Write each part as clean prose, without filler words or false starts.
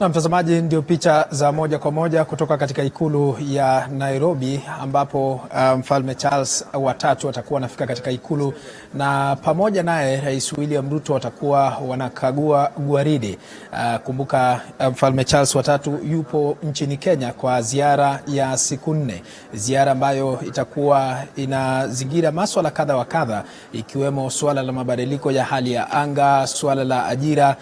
Na mtazamaji, ndio picha za moja kwa moja kutoka katika ikulu ya Nairobi ambapo Mfalme Charles wa tatu atakuwa anafika katika ikulu, na pamoja naye Rais William Ruto watakuwa wanakagua gwaride. Kumbuka Mfalme Charles wa tatu yupo nchini Kenya kwa ziara ya siku 4, ziara ambayo itakuwa inazingira masuala kadha wa kadha, ikiwemo suala la mabadiliko ya hali ya anga, suala la ajira,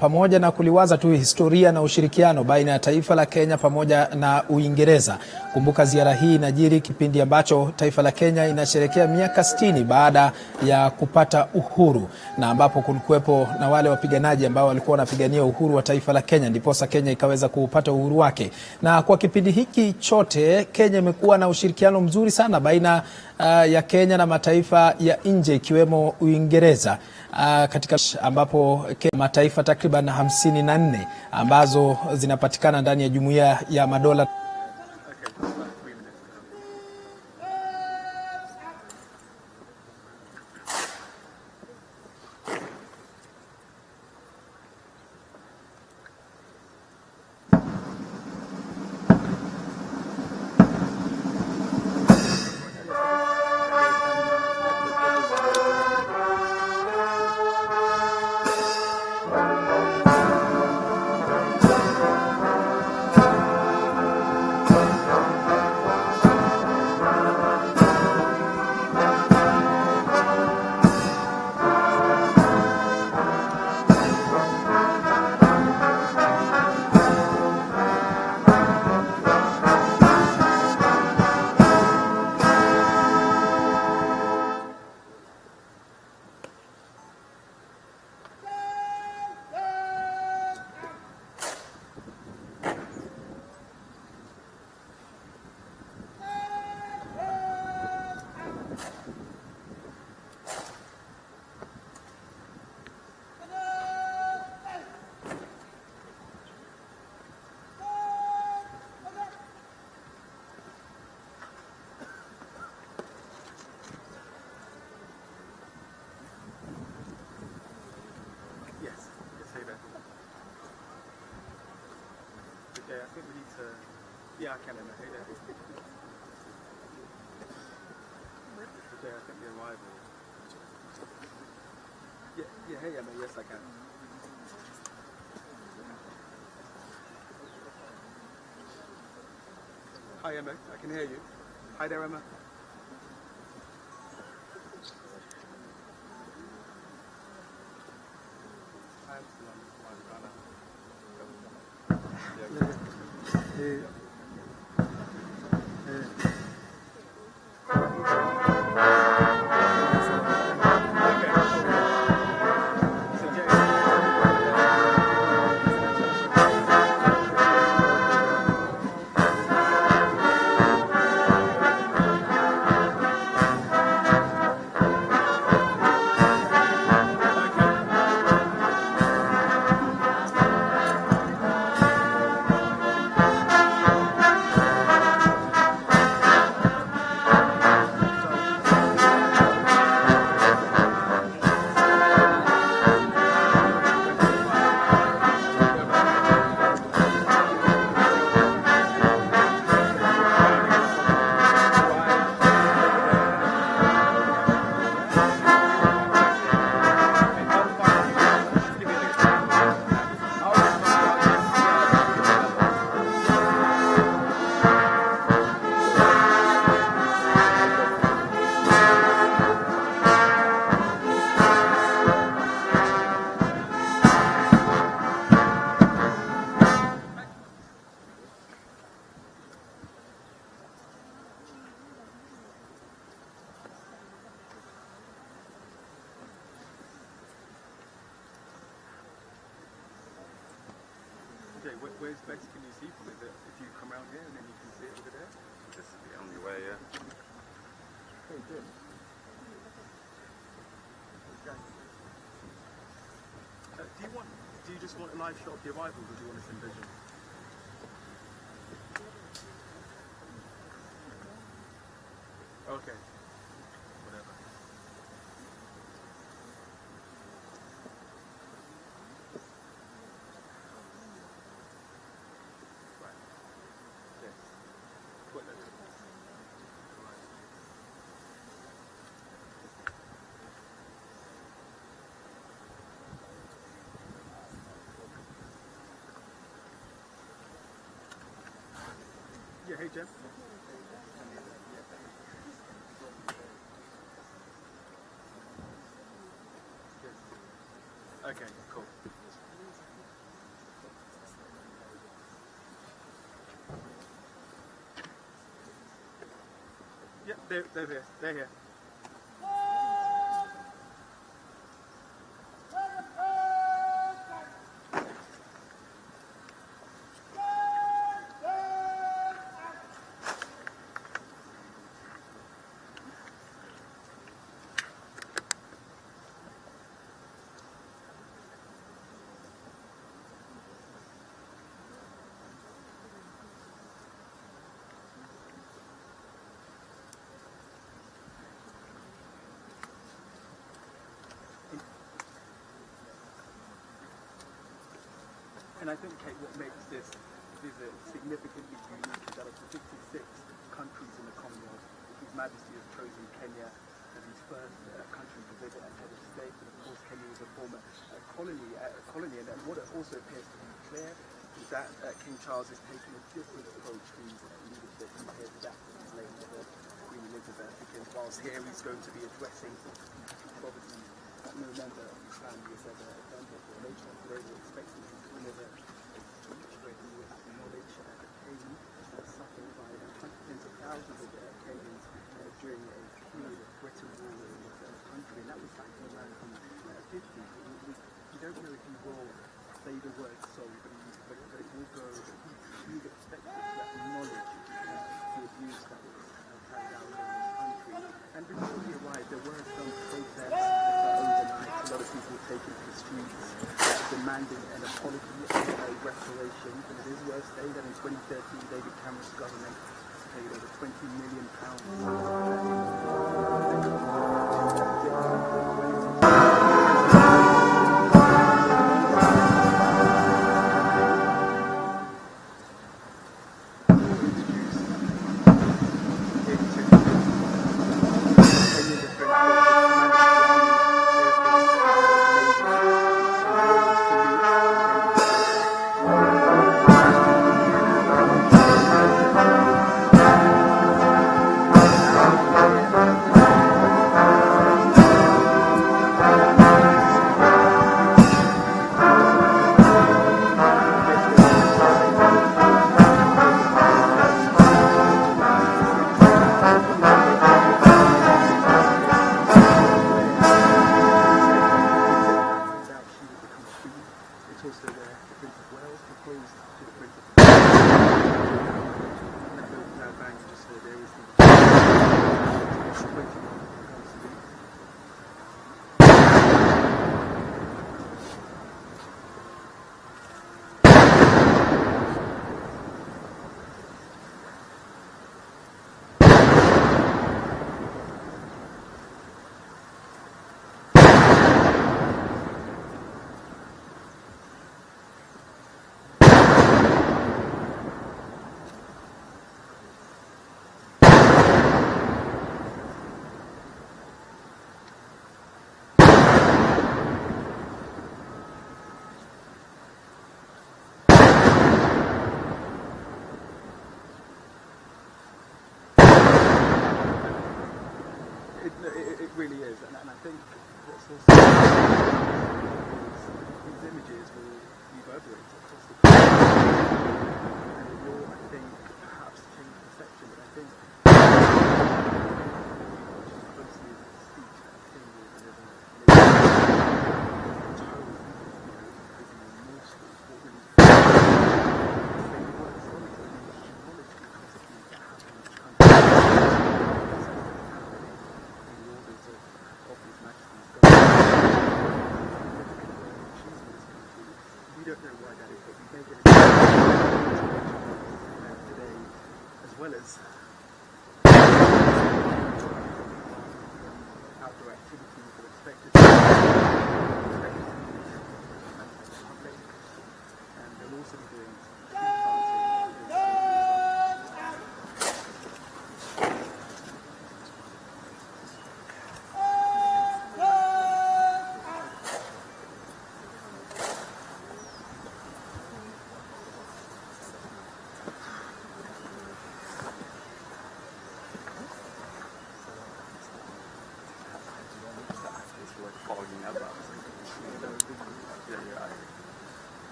pamoja na kuliwaza tu historia na ushirikiano baina ya taifa la Kenya pamoja na Uingereza. Kumbuka ziara hii inajiri kipindi ambacho taifa la Kenya inasherehekea miaka 60 baada ya kupata uhuru, na ambapo kulikuwepo na wale wapiganaji ambao walikuwa wanapigania uhuru wa taifa la Kenya, ndiposa Kenya ikaweza kupata uhuru wake. Na kwa kipindi hiki chote Kenya imekuwa na ushirikiano mzuri sana baina ya Kenya na mataifa ya nje ikiwemo Uingereza, katika ambapo mataifa takriban 54 ambazo zinapatikana ndani ya Jumuiya ya Madola. Yeah, I think we need to. Yeah, I can. Hey there. Yeah, I think the arrival. Yeah, hey Emma. Yes, I can. Hi Emma, I can hear you. Hi there, Emma. Okay, where's best can you see from it? If you come around here and then you can see it over there? This is the only way, yeah. Okay, good. Okay. Do you just want a live shot of the arrival, or do you want us in vision? Okay. Whatever. Hey, Jen. Okay, cool. Yeah, they're here. They're here. And I think, Kate, what makes this visit significantly unique is that of the 56 countries in the Commonwealth, His Majesty has chosen Kenya as his first country to visit as head of state. And of course, Kenya was a former colony. And what also appears to be clear is that King Charles is taking a different approach to his leadership compared to that of his late mother, Queen Elizabeth, because whilst here he's going to be addressing poverty that no member of his family has ever done before. Later on today, we're expecting him to deliver a speech where he will acknowledge the pain suffered by tens of thousands of Kenyans during a period of Britain rule in the country, and that was back in the 1950s. We don't know if he will say the word sorry, but it will go. He is expected to acknowledge the abuse that was carried out in this country. And before he arrived, there were some protests overnight. A lot of people taking to the streets demanding an apology and a reparation. And it is worth saying that in 2013, David Cameron's government paid over £20 million. It really is, and I think what's also these images will reverberate across the country, and it will, I think, perhaps change perception. But I think closely the speech that King will deliver later, the tone is remorseful. What really say the word sorry to acknowledge the atrocities that happen in the country. Of His Majesty's government. We don't know why that is, but we may get today, as well as outdoor activities that are expected to and they'll also be doing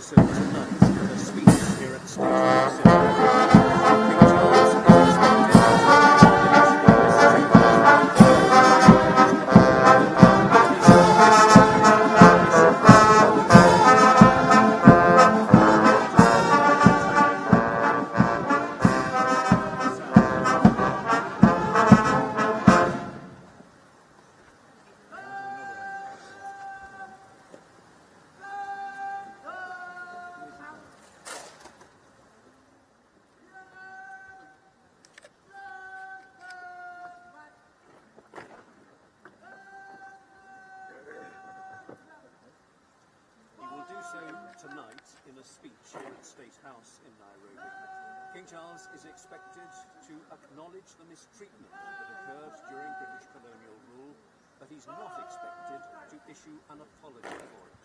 so tonight in a speech here at State House in Nairobi. King Charles is tonight in a speech here at State House in Nairobi. King Charles is expected to acknowledge the mistreatment that occurred during British colonial rule, but he's not expected to issue an apology for it.